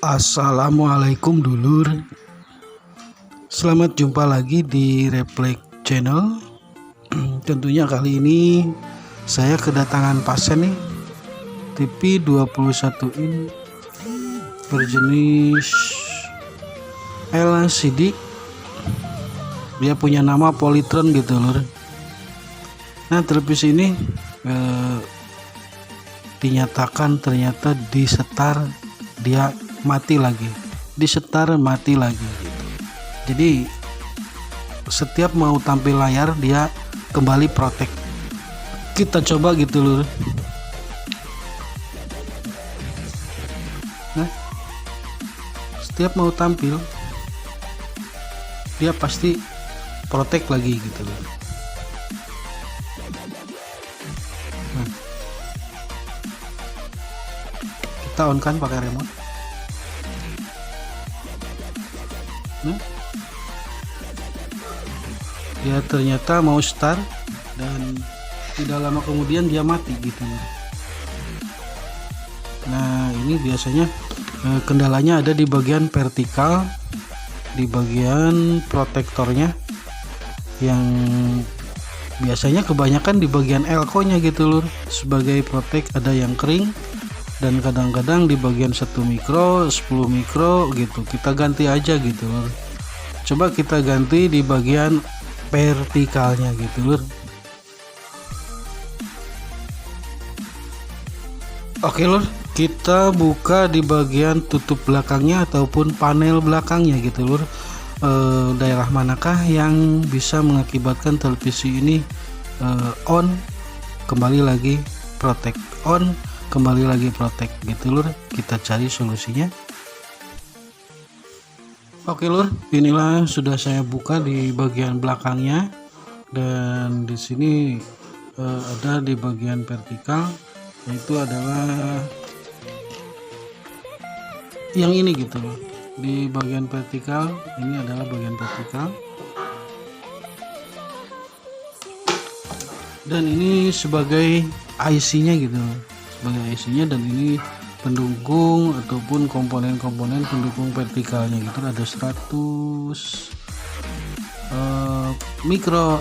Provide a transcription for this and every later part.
Assalamualaikum dulur. Selamat jumpa lagi di Reflect Channel. Tentunya kali ini saya kedatangan pasien nih, TV 21 in berjenis LCD. Dia punya nama Polytron gitu lur. Nah, televisi ini dinyatakan ternyata disetar dia mati lagi, disetar mati lagi gitu. Jadi setiap mau tampil layar dia kembali protek. Kita coba gitu lur. Nah, setiap mau tampil dia pasti protek lagi gitu lur. Nah, kita on kan pakai remote. Nah, dia ternyata mau start dan tidak lama kemudian dia mati gitu. Nah, ini biasanya kendalanya ada di bagian vertikal, di bagian protektornya, yang biasanya kebanyakan di bagian elko nya gitu lur. Sebagai protek ada yang kering, dan kadang-kadang di bagian 1 mikro, 10 mikro gitu. Kita ganti aja gitu lur. Coba kita ganti di bagian vertikalnya gitu lur. Oke lur, kita buka di bagian tutup belakangnya ataupun panel belakangnya gitu lur. Daerah manakah yang bisa mengakibatkan televisi ini on kembali lagi protek, on kembali lagi protek gitu lur. Kita cari solusinya. Oke lur, inilah sudah saya buka di bagian belakangnya, dan di sini ada di bagian vertikal, yaitu adalah yang ini gitu loh. Di bagian vertikal ini adalah bagian vertikal, dan ini sebagai IC-nya gitu loh, sebagai IC-nya, dan ini pendukung ataupun komponen-komponen pendukung vertikalnya gitu. Ada 100 mikro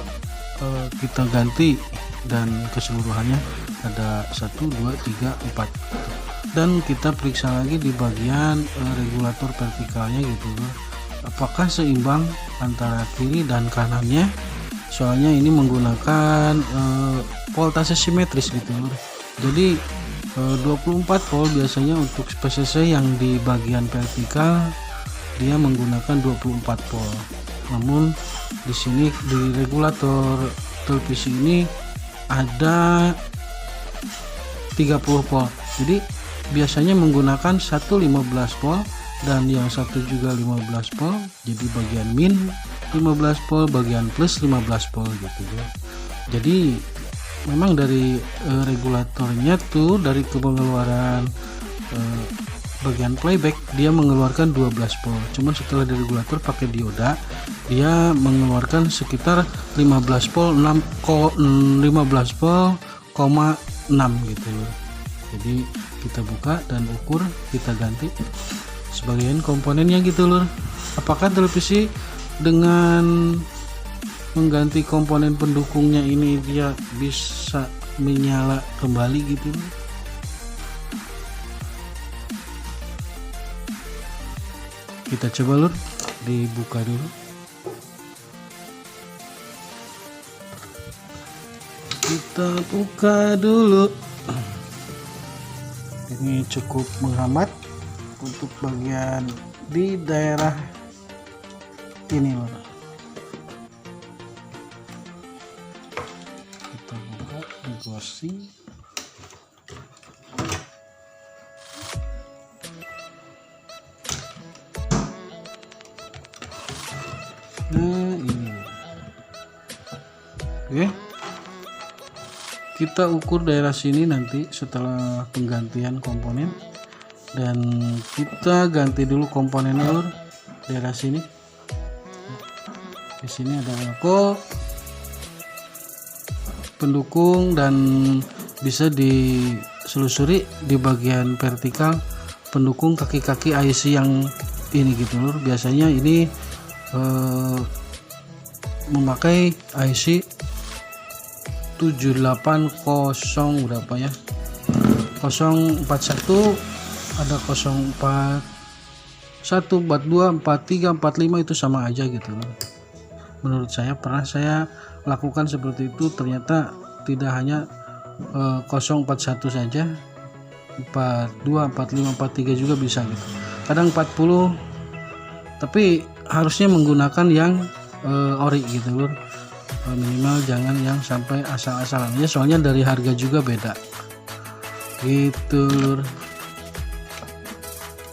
kita ganti, dan keseluruhannya ada 1, 2, 3, 4, dan kita periksa lagi di bagian regulator vertikalnya gitu loh, apakah seimbang antara kiri dan kanannya. Soalnya ini menggunakan voltase simetris gitu loh. Jadi 24 volt biasanya untuk PCC yang di bagian vertikal dia menggunakan 24 volt. Namun di sini di regulator televisi ini ada 30 volt. Jadi biasanya menggunakan 1 15 volt dan yang satu juga 15 volt. Jadi bagian min 15 volt, bagian plus 15 volt gitu ya. Jadi memang dari regulatornya tuh, dari pengeluaran bagian playback dia mengeluarkan 12 volt. Cuman setelah di regulator pakai dioda dia mengeluarkan sekitar 15 volt 15 volt, 6 gitu loh. Jadi kita buka dan ukur, kita ganti sebagian komponennya gitu loh. Apakah televisi dengan mengganti komponen pendukungnya ini dia bisa menyala kembali gitu? Kita coba lur, dibuka dulu. Kita buka dulu. Ini cukup menghambat untuk bagian di daerah ini lur. Negosiasi. Nah, ini. Oke. Kita ukur daerah sini nanti setelah penggantian komponen, dan kita ganti dulu komponennya lur. Daerah sini. Di sini ada elko, pendukung, dan bisa diselusuri di bagian vertikal pendukung kaki-kaki IC yang ini gitu lur. Biasanya ini memakai IC 780 berapa ya, 041, ada 041, 42, 43, 45 itu sama aja gitu loh. Menurut saya, pernah saya lakukan seperti itu, ternyata tidak hanya 041 saja, 42, 45, 43 juga bisa gitu. Kadang 40, tapi harusnya menggunakan yang ori gitu lur. Minimal jangan yang sampai asal-asalan ya, soalnya dari harga juga beda gitu lur.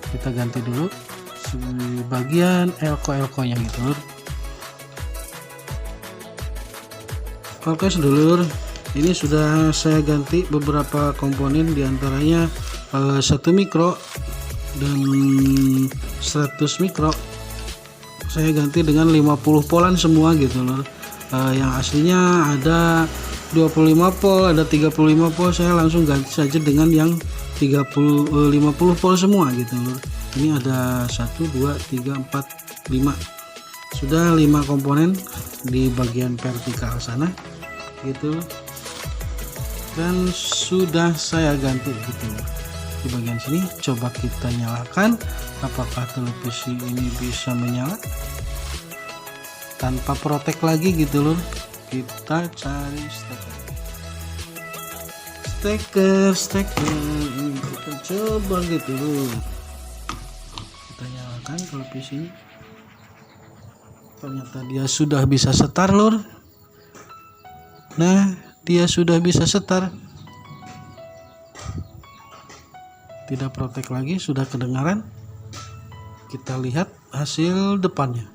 Kita ganti dulu bagian elko nya gitu lur. Oke sedulur, ini sudah saya ganti beberapa komponen, diantaranya 1 mikro dan 100 mikro saya ganti dengan 50 polan semua gitu loh. Yang aslinya ada 25 volt, ada 35 volt, saya langsung ganti saja dengan yang 50 volt semua gitu loh. Ini ada 1 2 3 4 5, sudah 5 komponen di bagian vertikal sana gitu, dan sudah saya ganti gitu di bagian sini. Coba kita nyalakan, apakah televisi ini bisa menyala tanpa protek lagi gitu loh. Kita cari steker ini, kita coba gitu loh. Kita nyalakan televisi ini, ternyata dia sudah bisa setar lur. Nah, dia sudah bisa setar, tidak protek lagi, sudah kedengaran. Kita lihat hasil depannya.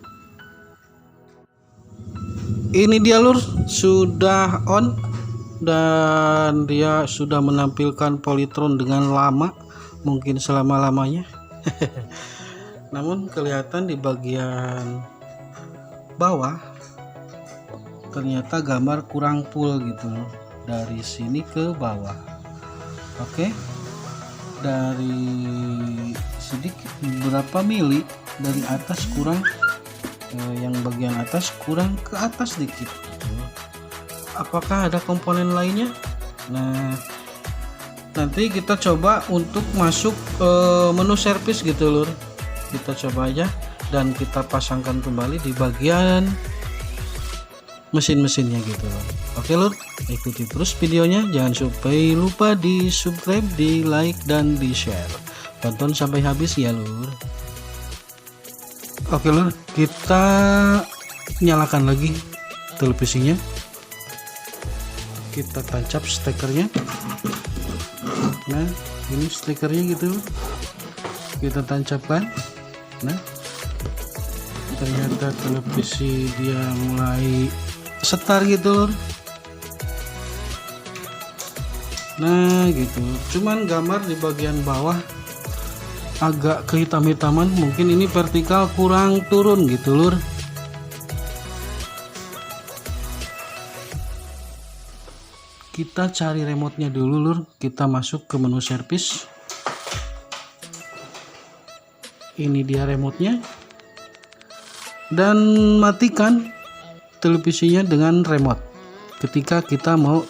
Ini dia lur, sudah on dan dia sudah menampilkan polytron dengan lama, mungkin selama-lamanya. Namun kelihatan di bagian bawah ternyata gambar kurang full gitu loh, dari sini ke bawah. Oke, dari sedikit berapa mili dari atas kurang, yang bagian atas kurang ke atas sedikit gitu. Apakah ada komponen lainnya? Nah, nanti kita coba untuk masuk ke menu servis gitu lur. Kita coba aja dan kita pasangkan kembali di bagian mesin-mesinnya gitu loh. Oke lur, ikuti terus videonya, jangan sampai lupa di subscribe, di like, dan di share. Tonton sampai habis ya lur. Oke lur, kita nyalakan lagi televisinya, kita tancap stekernya. Nah, ini stekernya gitu, kita tancapkan. Nah, ternyata televisi dia mulai setar gitu lur. Nah gitu, cuman gambar di bagian bawah agak kehitam-hitaman, mungkin ini vertikal kurang turun gitu lur. Kita cari remote-nya dulu lur, kita masuk ke menu servis. Ini dia remote-nya, dan matikan televisinya dengan remote ketika kita mau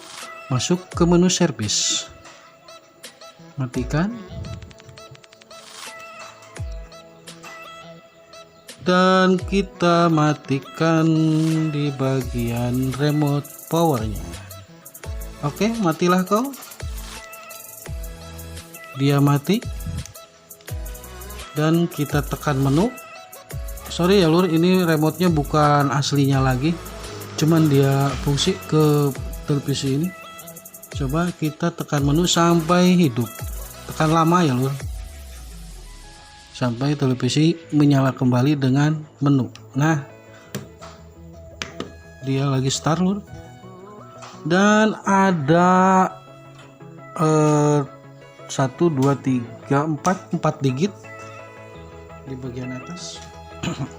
masuk ke menu servis. Matikan dan kita matikan di bagian remote powernya. Oke, matilah kau. Dia mati dan kita tekan menu. Sorry ya lur, ini remote-nya bukan aslinya lagi, cuman dia fungsi ke televisi ini. Coba kita tekan menu sampai hidup, tekan lama ya lur, sampai televisi menyala kembali dengan menu. Nah, dia lagi start lur, dan ada 1 2 3 4 digit di bagian atas.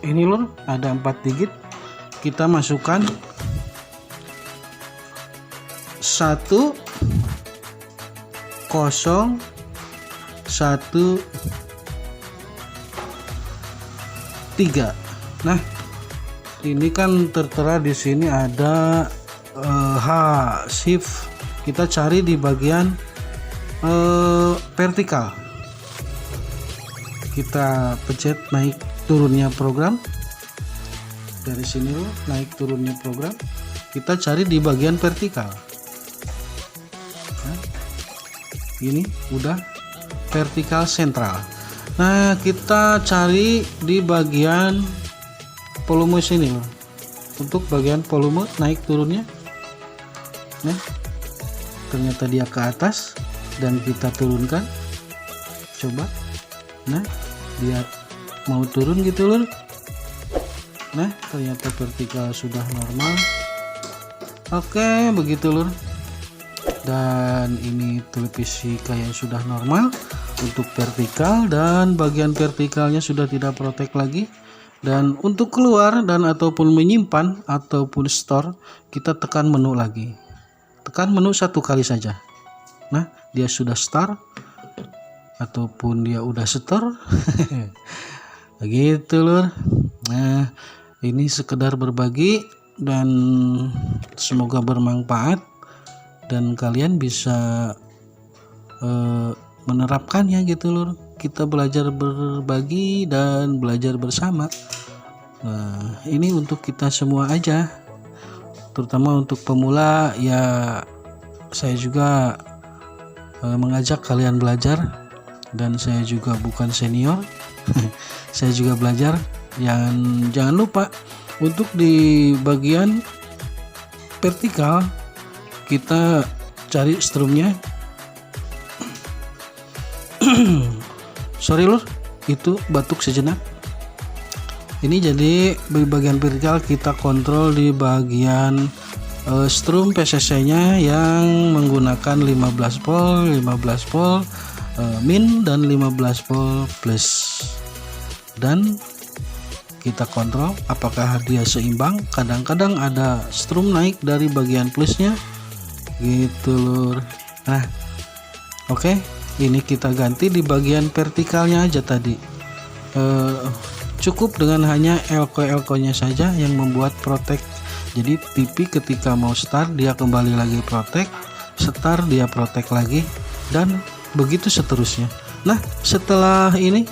Ini lur, ada 4 digit. Kita masukkan 1 0 1 3. Nah, ini kan tertera di sini ada H shift. Kita cari di bagian vertikal. Kita pencet naik turunnya program. Dari sini naik turunnya program. Kita cari di bagian vertikal. Nah, ini udah vertikal sentral. Nah, kita cari di bagian volume sini untuk bagian volume naik turunnya. Nah, ternyata dia ke atas dan kita turunkan. Coba. Nah, dia mau turun gitu lur. Nah, ternyata vertikal sudah normal. Oke, begitu lur. Dan ini televisi kayak sudah normal untuk vertikal, dan bagian vertikalnya sudah tidak protek lagi. Dan untuk keluar dan ataupun menyimpan ataupun store, kita tekan menu lagi. Tekan menu satu kali saja. Nah, dia sudah start ataupun dia udah store. Begitu lur. Nah, ini sekedar berbagi dan semoga bermanfaat dan kalian bisa menerapkannya gitu lur. Kita belajar berbagi dan belajar bersama. Nah, ini untuk kita semua aja, terutama untuk pemula ya. Saya juga mengajak kalian belajar, dan saya juga bukan senior. Saya juga belajar. Jangan lupa untuk di bagian vertikal kita cari strumnya. Sorry lur, itu batuk sejenak. Ini jadi di bagian vertikal kita kontrol di bagian strum PCC nya yang menggunakan 15 volt, 15 volt min dan 15 volt plus. Dan kita kontrol apakah dia seimbang. Kadang-kadang ada strum naik dari bagian plusnya gitu lur. Nah, oke, ini kita ganti di bagian vertikalnya aja tadi. Cukup dengan hanya elko nya saja yang membuat protek. Jadi TV ketika mau start dia kembali lagi protek, start dia protek lagi, dan begitu seterusnya. Nah, setelah ini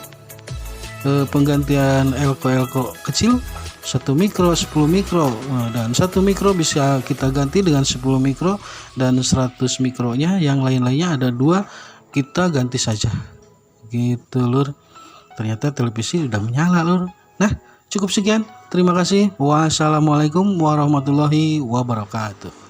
penggantian elko kecil 1 mikro, 10 mikro, dan 1 mikro bisa kita ganti dengan 10 mikro, dan 100 mikronya yang lain-lainnya ada 2, kita ganti saja gitu lur. Ternyata televisi sudah menyala lur. Nah, cukup sekian, terima kasih. Wassalamualaikum warahmatullahi wabarakatuh.